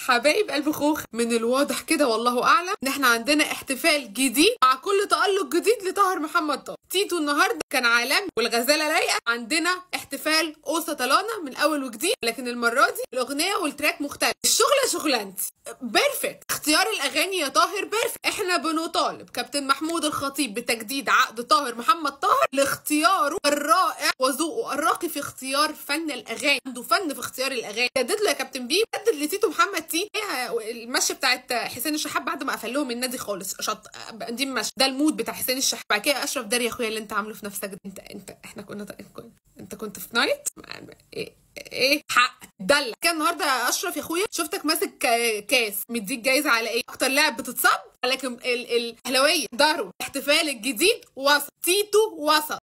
حبايب قلب خوخ، من الواضح كده والله اعلم ان احنا عندنا احتفال جديد مع كل تألق جديد لطاهر محمد طاهر. تيتو النهارده كان عالمي والغزاله رايقه، عندنا احتفال اوسا طلانا من اول وجديد، لكن المره دي الاغنيه والتراك مختلف. الشغله شغلانتي بيرفكت، اختيار الاغاني يا طاهر بيرفكت. احنا بنطالب كابتن محمود الخطيب بتجديد عقد طاهر محمد طاهر لاختياره الرائع وذوقه الراقي في اختيار فن الاغاني. عنده فن في اختيار الاغاني. جدد له يا كابتن بيه، جدد لتيتو محمد تي المشي بتاعت حسين الشحات بعد ما قفل لهم النادي خالص. دي المشي ده المود بتاع حسين الشحات. بعد كده اشرف داري يا اخويا اللي انت عامله في نفسك انت احنا انت كنت في نايت ايه حق دلع كان النهارده يا اشرف يا اخويا. شفتك ماسك كاس مديك جايزه على ايه؟ اكتر لاعب بتتصاب. لكن الاهلاويه داروا الاحتفال الجديد وسط تيتو وسط